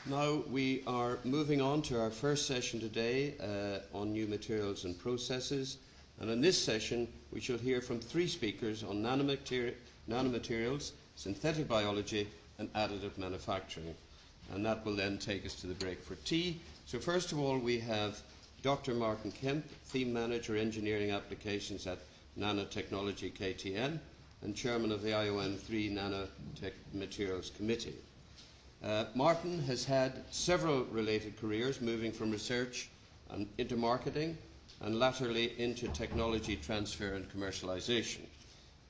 Now we are moving on to our first session today on new materials and processes. And in this session we shall hear from three speakers on nanomaterials, synthetic biology and additive manufacturing. And that will then take us to the break for tea. So first of all we have Dr. Martin Kemp, Theme Manager Engineering Applications at Nanotechnology KTN and Chairman of the ION 3 Nanomaterials Committee. Martin has had several related careers, moving from research and into marketing and latterly into technology transfer and commercialization.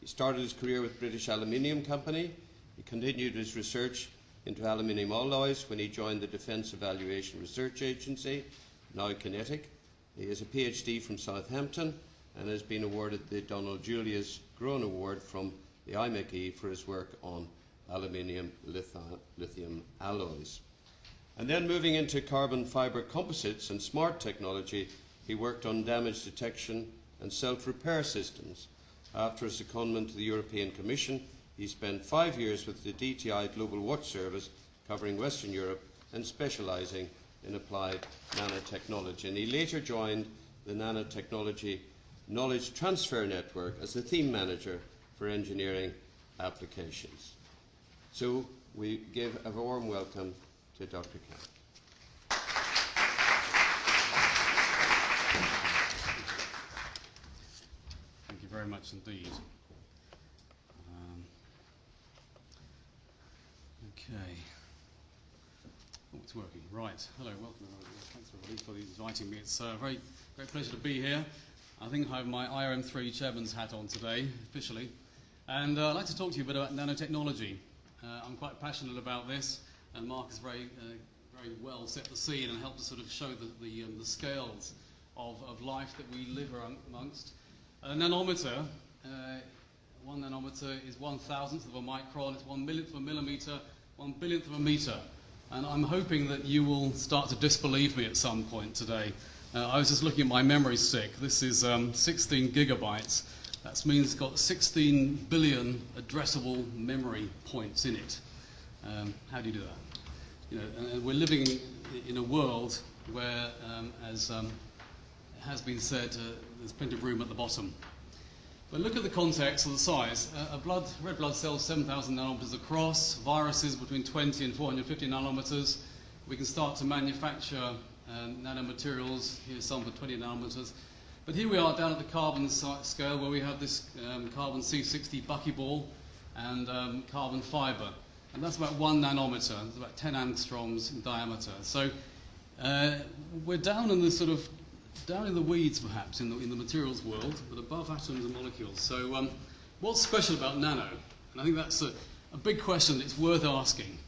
He started his career with British Aluminium Company. He continued his research into aluminium alloys when he joined the Defence Evaluation Research Agency, now Kinetic. He has a PhD from Southampton and has been awarded the Donald Julius Groen Award from the IMechE for his work on aluminium lithium alloys. And then moving into carbon fibre composites and smart technology, he worked on damage detection and self-repair systems. After a secondment to the European Commission, he spent 5 years with the DTI Global Watch Service covering Western Europe and specialising in applied nanotechnology. And he later joined the Nanotechnology Knowledge Transfer Network as the Theme Manager for Engineering Applications. So we give a warm welcome to Dr. Kemp. Thank you very much indeed. Okay. Oh, it's working. Right. Hello, welcome everybody. Thanks everybody for inviting me. It's a very great pleasure to be here. I think I have my IRM3 chairman's hat on today, officially. And I'd like to talk to you a bit about nanotechnology. I'm quite passionate about this, and Mark has very well set the scene and helped to sort of show the scales of life that we live amongst. A nanometer, 1 nanometer is 1,000th of a micron, it's 1 millionth of a millimeter, 1 billionth of a meter. And I'm hoping that you will start to disbelieve me at some point today. I was just looking at my memory stick. This is 16 gigabytes. That means it's got 16 billion addressable memory points in it. How do you do that? You know, and we're living in a world where, as has been said, there's plenty of room at the bottom. But look at the context of the size. Red blood cells 7,000 nanometers across, viruses between 20 and 450 nanometers. We can start to manufacture nanomaterials. Here's some for 20 nanometers. But here we are down at the carbon scale where we have this carbon C60 buckyball and carbon fibre. And that's about 1 nanometer. It's about 10 angstroms in diameter. So we're down in the sort of down in the weeds, perhaps, in the materials world, but above atoms and molecules. So what's special about nano? And I think that's a big question that's worth asking.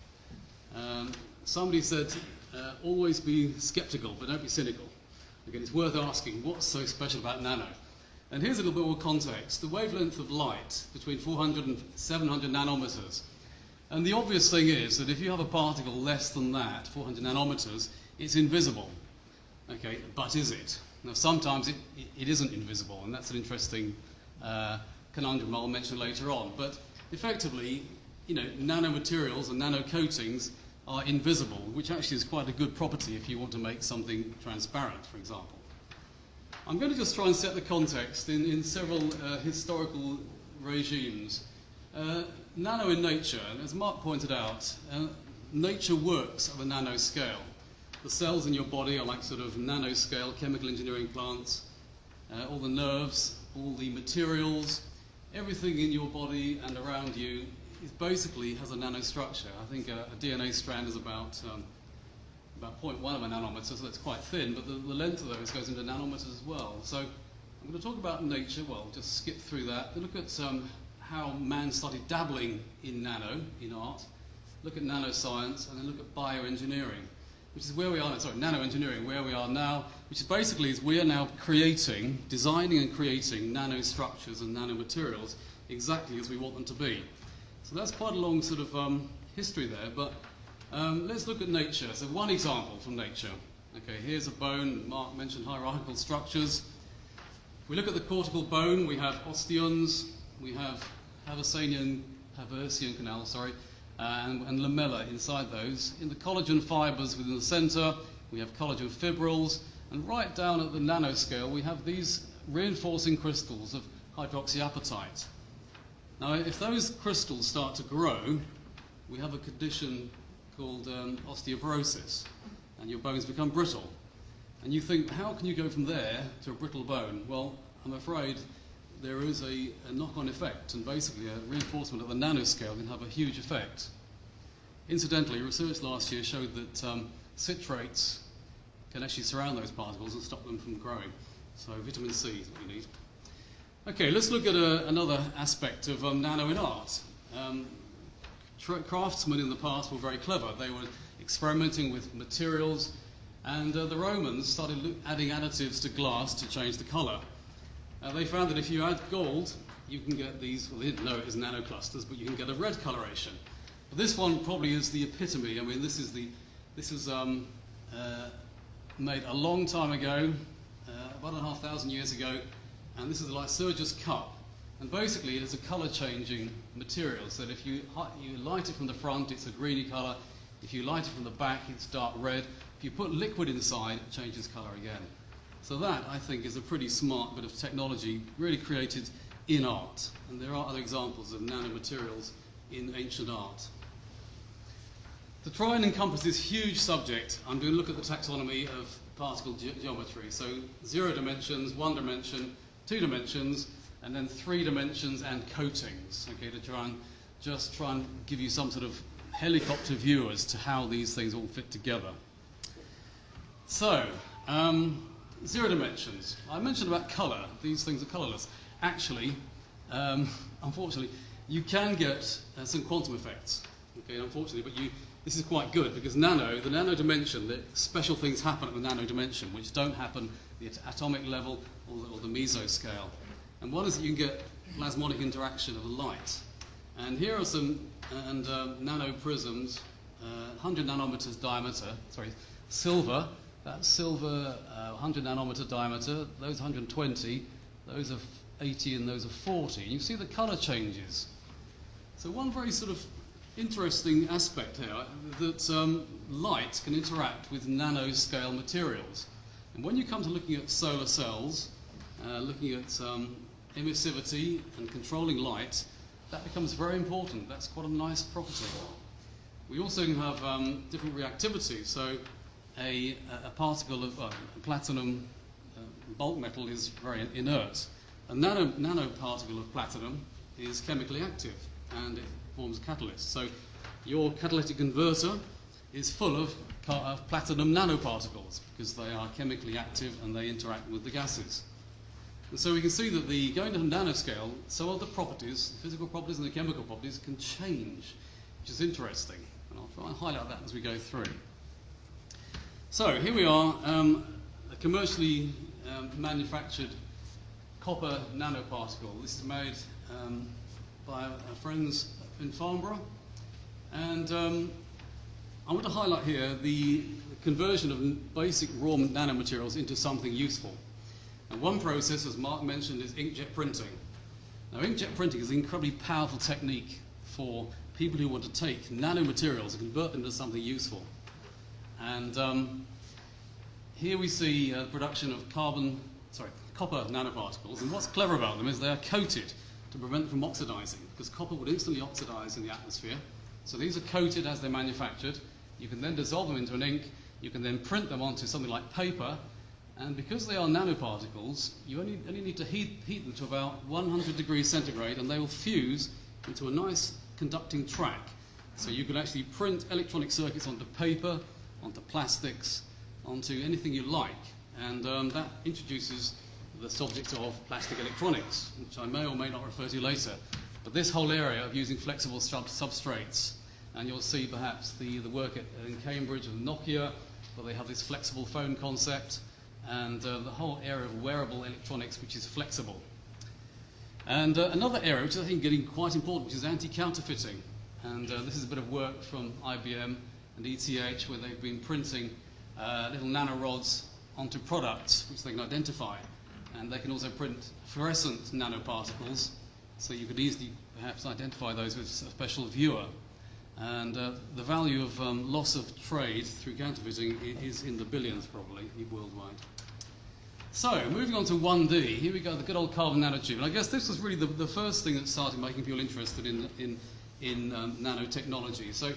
Somebody said, always be skeptical, but don't be cynical. Again, it's worth asking, what's so special about nano? And here's a little bit more context. The wavelength of light between 400 and 700 nanometers. And the obvious thing is that if you have a particle less than that, 400 nanometers, it's invisible. Okay, but is it? Now, sometimes it isn't invisible, and that's an interesting conundrum I'll mention later on. But effectively, you know, nanomaterials and nanocoatings are invisible, which actually is quite a good property if you want to make something transparent, for example. I'm going to just try and set the context in several historical regimes. Nano in nature, as Mark pointed out, nature works at a nano scale. The cells in your body are like sort of nanoscale chemical engineering plants. All the nerves, all the materials, everything in your body and around you basically has a nanostructure. I think a DNA strand is about 0.1 of a nanometer, so that's quite thin, but the length of those goes into nanometers as well. So I'm going to talk about nature. Well, just skip through that. Look at how man started dabbling in nano, in art. Look at nanoscience, and then look at bioengineering, which is where we are, nanoengineering, where we are now, which is basically we are now designing and creating nanostructures and nanomaterials exactly as we want them to be. So that's quite a long sort of history there, but let's look at nature. So one example from nature. Okay, here's a bone. Mark mentioned hierarchical structures. If we look at the cortical bone, we have osteons, we have Haversian canal, and lamella inside those. In the collagen fibers within the center, we have collagen fibrils, and right down at the nanoscale, we have these reinforcing crystals of hydroxyapatite. Now, if those crystals start to grow, we have a condition called osteoporosis, and your bones become brittle. And you think, how can you go from there to a brittle bone? Well, I'm afraid there is a knock-on effect, and basically a reinforcement at the nanoscale can have a huge effect. Incidentally, research last year showed that citrates can actually surround those particles and stop them from growing. So vitamin C is what you need. Okay, let's look at another aspect of nano in art. Craftsmen in the past were very clever. They were experimenting with materials, and the Romans started adding additives to glass to change the colour. They found that if you add gold, you can get these, well, they didn't know it as nanoclusters, but you can get a red coloration. But this one probably is the epitome. I mean, this was made a long time ago, about 500 years ago, and this is the Lycurgus cup. And basically, it is a colour-changing material, so that if you light it from the front, it's a greeny colour. If you light it from the back, it's dark red. If you put liquid inside, it changes colour again. So that, I think, is a pretty smart bit of technology, really created in art. And there are other examples of nanomaterials in ancient art. To try and encompass this huge subject, I'm going to look at the taxonomy of particle geometry. So 0 dimensions, 1 dimension, 2 dimensions, and then 3 dimensions and coatings, okay, to try and give you some sort of helicopter view as to how these things all fit together. So, 0 dimensions. I mentioned about colour. These things are colourless. Actually, unfortunately, you can get some quantum effects. Okay, unfortunately, but this is quite good because the nano dimension, the special things happen at the nano dimension which don't happen at the atomic level or the mesoscale. And one is that you can get plasmonic interaction of light. And here are some nano prisms, 100 nanometers diameter. Sorry, silver. That's silver, 100 nanometer diameter. Those 120. Those are 80, and those are 40. And you see the colour changes. So one very sort of interesting aspect here that light can interact with nanoscale materials. And when you come to looking at solar cells, looking at emissivity and controlling light, that becomes very important. That's quite a nice property. We also have different reactivity. So a particle of platinum bulk metal is very inert. A nanoparticle of platinum is chemically active and it forms a catalyst. So your catalytic converter is full of platinum nanoparticles because they are chemically active and they interact with the gases. And so we can see that going to the nanoscale, some of the properties, the physical properties and the chemical properties, can change, which is interesting. And I'll try and highlight that as we go through. So here we are, a commercially manufactured copper nanoparticle. This is made by our friends in Farnborough. And I want to highlight here the conversion of basic raw nanomaterials into something useful. And one process, as Mark mentioned, is inkjet printing. Now, inkjet printing is an incredibly powerful technique for people who want to take nanomaterials and convert them into something useful. And here we see the production of copper nanoparticles. And what's clever about them is they are coated to prevent them from oxidizing, because copper would instantly oxidize in the atmosphere. So these are coated as they're manufactured. You can then dissolve them into an ink. You can then print them onto something like paper. And because they are nanoparticles, you only need to heat them to about 100 degrees centigrade, and they will fuse into a nice conducting track. So you can actually print electronic circuits onto paper, onto plastics, onto anything you like. And that introduces the subject of plastic electronics, which I may or may not refer to later. But this whole area of using flexible substrates, and you'll see perhaps the work in Cambridge of Nokia, where they have this flexible phone concept, and the whole area of wearable electronics, which is flexible. And another area, which is, I think, getting quite important, which is anti-counterfeiting. And this is a bit of work from IBM and ETH, where they've been printing little nanorods onto products, which they can identify. And they can also print fluorescent nanoparticles, so you could easily perhaps identify those with a special viewer. And the value of loss of trade through counterfeiting is in the billions probably worldwide. So, moving on to 1D, here we go, the good old carbon nanotube. And I guess this was really the first thing that started making people interested in nanotechnology. So,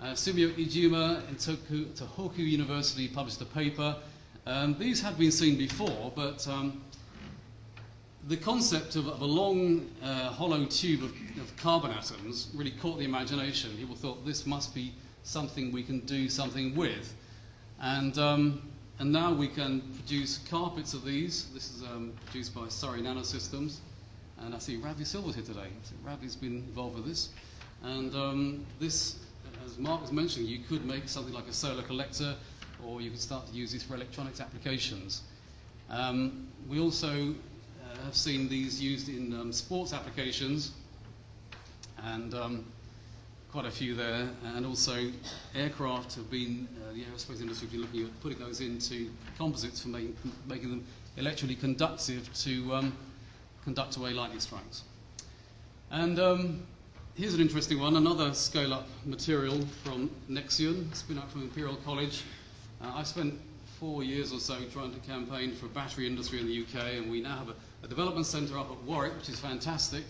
Sumio Iijima and Tohoku University published a paper. These had been seen before, but the concept of a long hollow tube of carbon atoms really caught the imagination. People thought this must be something we can do something with. And now we can produce carpets of these. This is produced by Surrey Nanosystems. And I see Ravi Silver's here today. So Ravi's been involved with this. And this, as Mark was mentioning, you could make something like a solar collector, or you could start to use this for electronics applications. We also have seen these used in sports applications, and quite a few there, and also aircraft have been, the aerospace industry have been looking at putting those into composites for making them electrically conductive to conduct away lightning strikes. And here's an interesting one, another scale-up material from Nexion, spin out from Imperial College. I spent 4 years or so trying to campaign for battery industry in the UK, and we now have a development centre up at Warwick, which is fantastic.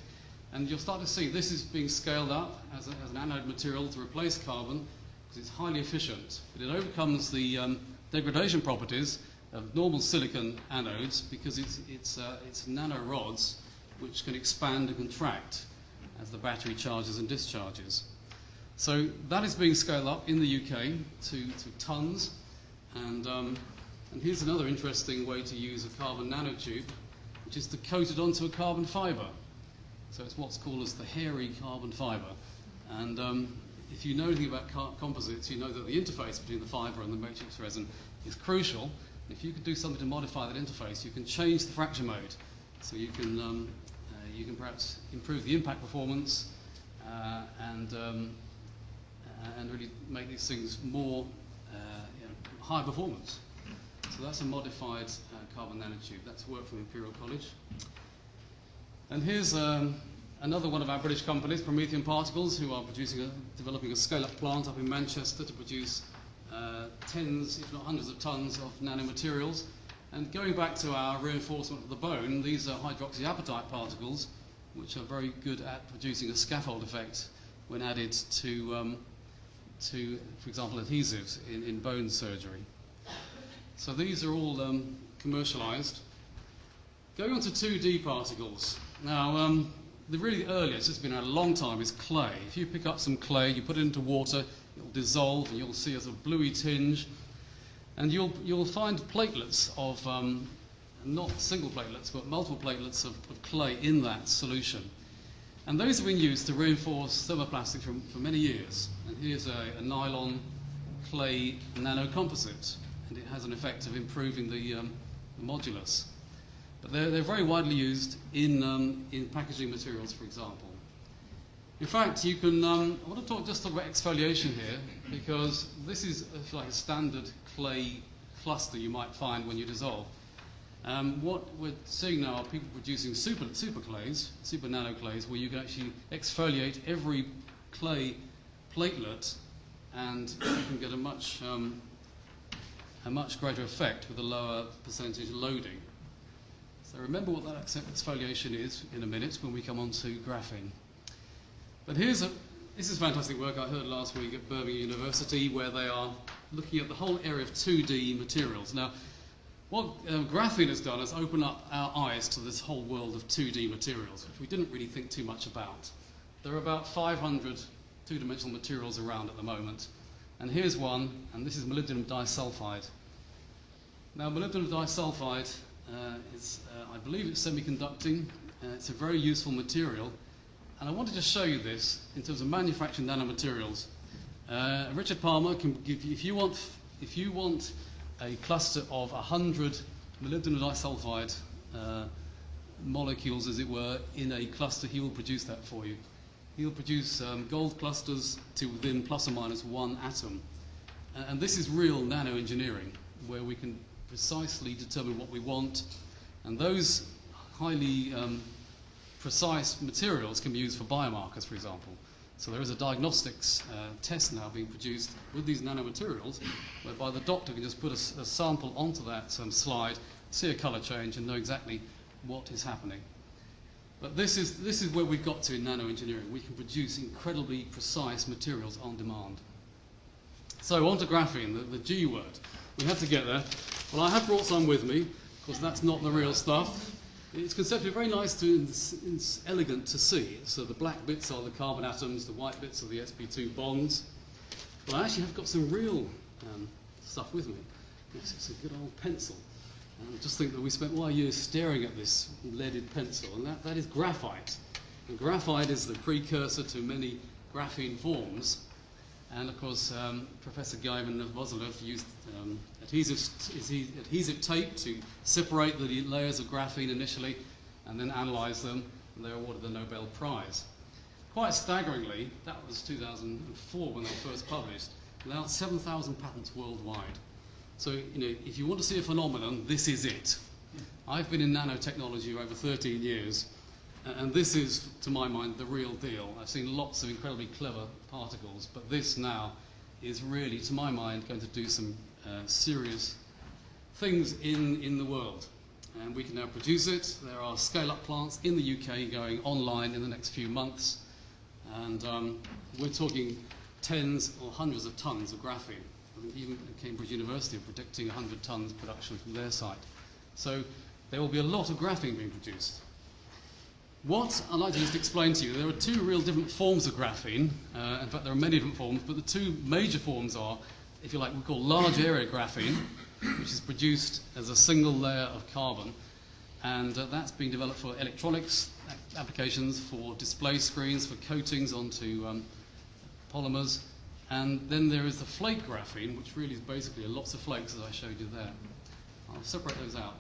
And you'll start to see this is being scaled up as an anode material to replace carbon, because it's highly efficient. But it overcomes the degradation properties of normal silicon anodes, because it's nano rods which can expand and contract as the battery charges and discharges. So that is being scaled up in the UK to tons. And here's another interesting way to use a carbon nanotube, which is to coat it onto a carbon fibre. So it's what's called as the hairy carbon fibre. And if you know anything about composites, you know that the interface between the fibre and the matrix resin is crucial. If you could do something to modify that interface, you can change the fracture mode. So you can perhaps improve the impact performance and really make these things more high performance. So that's a modified carbon nanotube. That's work from Imperial College. And here's another one of our British companies, Promethean Particles, who are developing a scale-up plant up in Manchester to produce tens, if not hundreds of tons of nanomaterials. And going back to our reinforcement of the bone, these are hydroxyapatite particles, which are very good at producing a scaffold effect when added to for example, adhesives in bone surgery. So these are all commercialized. Going on to 2D particles. Now, the really earliest, it's been around a long time, is clay. If you pick up some clay, you put it into water, it will dissolve, and you'll see a sort of bluey tinge. And you'll find platelets of, not single platelets, but multiple platelets of clay in that solution. And those have been used to reinforce thermoplastics for many years. And here's a nylon clay nano composite, and it has an effect of improving the modulus. But they're very widely used in packaging materials, for example. In fact, you can. I want to just talk about exfoliation here, because this is like a standard clay cluster you might find when you dissolve. What we're seeing now are people producing super clays, super nano clays, where you can actually exfoliate every clay platelet, and you can get a much greater effect with a lower percentage loading. So remember what that exfoliation is in a minute when we come on to graphene. But this is fantastic work I heard last week at Birmingham University, where they are looking at the whole area of 2D materials. Now, what graphene has done is open up our eyes to this whole world of 2D materials, which we didn't really think too much about. There are about 500 two-dimensional materials around at the moment. And here's one, and this is molybdenum disulfide. Now, molybdenum disulfide I believe it's semiconducting. It's a very useful material. And I wanted to show you this in terms of manufacturing nanomaterials. Richard Palmer can give you, if you want a cluster of 100 molybdenum disulfide molecules, as it were, in a cluster, he will produce that for you. He'll produce gold clusters to within plus or minus 1 atom. And this is real nano engineering, where we can precisely determine what we want. And those highly precise materials can be used for biomarkers, for example. So there is a diagnostics test now being produced with these nanomaterials, whereby the doctor can just put a sample onto that slide, see a colour change, and know exactly what is happening. But this is where we've got to in nanoengineering. We can produce incredibly precise materials on demand. So on to graphene, the G word. We have to get there. Well, I have brought some with me, because that's not the real stuff. It's conceptually very nice and elegant to see. So the black bits are the carbon atoms, the white bits are the sp2 bonds. But I actually have got some real stuff with me. Yes, it's a good old pencil. And just think that we spent years staring at this leaded pencil, and that is graphite. And graphite is the precursor to many graphene forms. And of course, Professor Gaiman of Moseley used adhesive tape to separate the layers of graphene initially, and then analyse them, and they were awarded the Nobel Prize. Quite staggeringly, that was 2004 when they were first published. Now 7,000 patents worldwide. So, if you want to see a phenomenon, this is it. I've been in nanotechnology over 13 years, and this is, to my mind, the real deal. I've seen lots of incredibly clever particles, but this now is really, to my mind, going to do some serious things in the world. And we can now produce it. There are scale-up plants in the UK going online in the next few months, and we're talking tens or hundreds of tons of graphene. I think even Cambridge University are predicting 100 tons production from their site. So there will be a lot of graphene being produced. What I'd like to just explain to you, there are two real different forms of graphene. In fact, there are many different forms, but the two major forms are, if you like, we call large area graphene, which is produced as a single layer of carbon, and that's being developed for electronics applications, for display screens, for coatings onto polymers. And then there is the flake graphene, which really is basically lots of flakes, as I showed you there. I'll separate those out.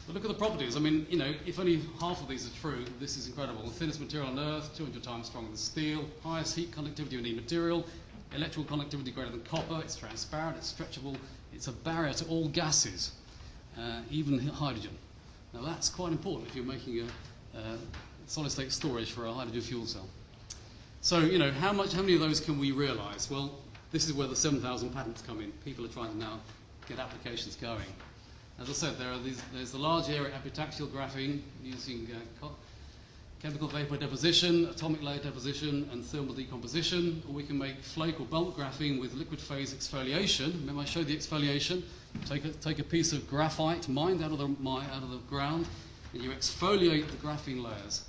But look at the properties. I mean, if only half of these are true, this is incredible. The thinnest material on Earth, 200 times stronger than steel, highest heat conductivity of any material, electrical conductivity greater than copper, it's transparent, it's stretchable, it's a barrier to all gases, even hydrogen. Now that's quite important if you're making a solid-state storage for a hydrogen fuel cell. So, how many of those can we realise? Well, this is where the 7,000 patents come in. People are trying to now get applications going. As I said, there's the large area epitaxial graphene using chemical vapor deposition, atomic layer deposition, and thermal decomposition. Or we can make flake or bulk graphene with liquid phase exfoliation. Remember I showed the exfoliation? Take a piece of graphite mined out of the ground, and you exfoliate the graphene layers.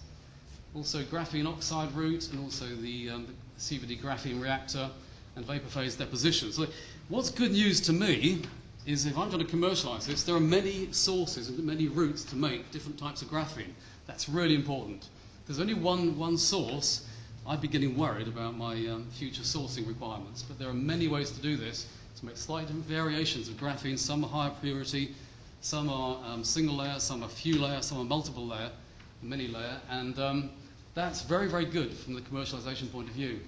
Also graphene oxide route, and also the CVD graphene reactor and vapor phase deposition. So what's good news to me is if I'm going to commercialise this, there are many sources and many routes to make different types of graphene. That's really important. If there's only one source, I'd be getting worried about my future sourcing requirements. But there are many ways to do this, to make slightly different variations of graphene. Some are higher purity, some are single layer, some are few layer, some are multiple layer, many layer, and that's very, very good from the commercialization point of view.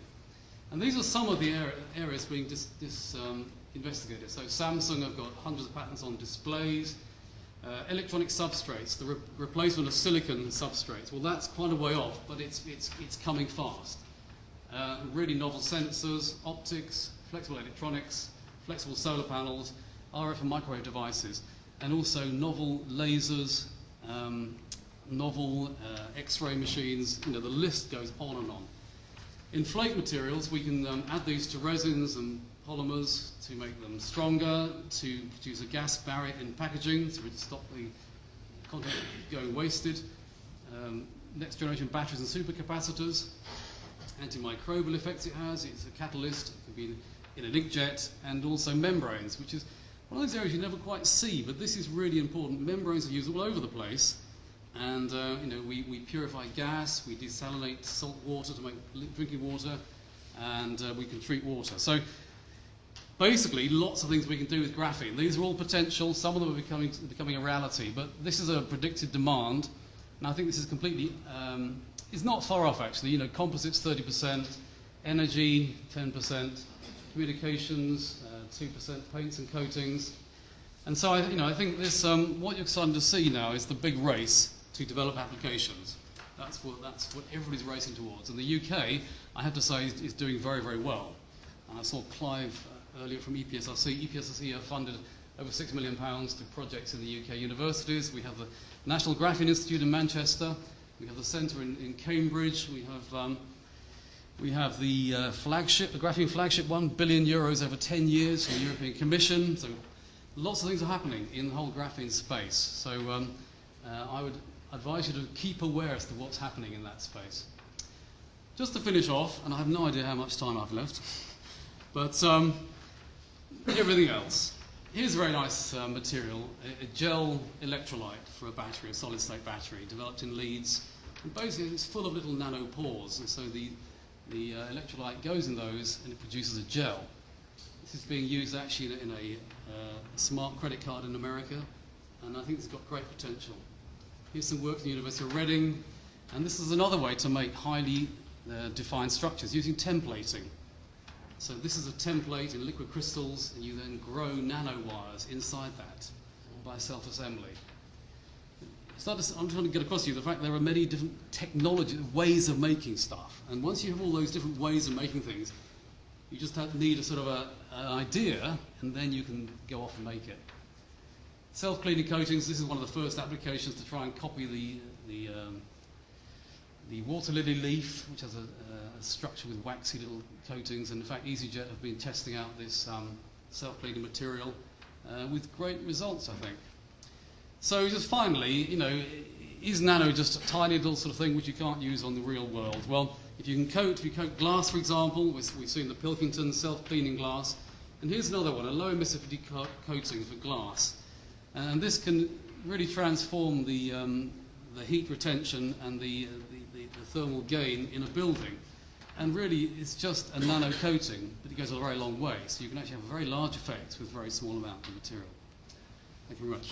And these are some of the areas being investigated. So Samsung have got hundreds of patents on displays, electronic substrates, the replacement of silicon substrates. Well, that's quite a way off, but it's coming fast. Really novel sensors, optics, flexible electronics, flexible solar panels, RF and microwave devices, and also novel lasers, novel X-ray machines. The list goes on and on. In flake materials, we can add these to resins and polymers to make them stronger, to produce a gas barrier in packaging to stop the content going wasted. Next generation batteries and supercapacitors, antimicrobial effects it has, it's a catalyst, it can be in an inkjet, and also membranes, which is one of those areas you never quite see, but this is really important. Membranes are used all over the place. And we purify gas, we desalinate salt water to make drinking water, and we can treat water. So basically, lots of things we can do with graphene. These are all potential. Some of them are becoming a reality, but this is a predicted demand, and I think this is completely. It's not far off actually. Composites 30%, energy 10%, communications 2%, paints and coatings. And so I think this, what you're starting to see now is the big race to develop applications. That's what everybody's racing towards. And the UK, I have to say, is doing very, very well. And I saw Clive earlier from EPSRC. EPSRC have funded over £6 million to projects in the UK universities. We have the National Graphene Institute in Manchester. We have the centre in Cambridge. We have the flagship, the Graphene flagship, €1 billion over 10 years from the European Commission. So lots of things are happening in the whole graphene space. So I would advise you to keep aware as to what's happening in that space. Just to finish off, and I have no idea how much time I've left, but everything else. Here's a very nice material, a gel electrolyte for a battery, a solid-state battery, developed in Leeds. And basically, it's full of little nano pores, and so the electrolyte goes in those, and it produces a gel. This is being used actually in a smart credit card in America, and I think it's got great potential. Here's some work at the University of Reading, and this is another way to make highly defined structures using templating. So this is a template in liquid crystals, and you then grow nanowires inside that by self-assembly. I'm trying to get across to you the fact there are many different technologies, ways of making stuff. And once you have all those different ways of making things, you just need a sort of an idea, and then you can go off and make it. Self-cleaning coatings, this is one of the first applications to try and copy the water lily leaf, which has a structure with waxy little coatings. And in fact, Easyjet have been testing out this self-cleaning material with great results, I think. So just finally, is nano just a tiny little sort of thing which you can't use on the real world? Well, if you coat glass, for example, we've seen the Pilkington self-cleaning glass. And here's another one, a low emissivity coating for glass. And this can really transform the heat retention and the thermal gain in a building. And really, it's just a nano coating, but it goes a very long way. So you can actually have a very large effect with very small amount of material. Thank you very much.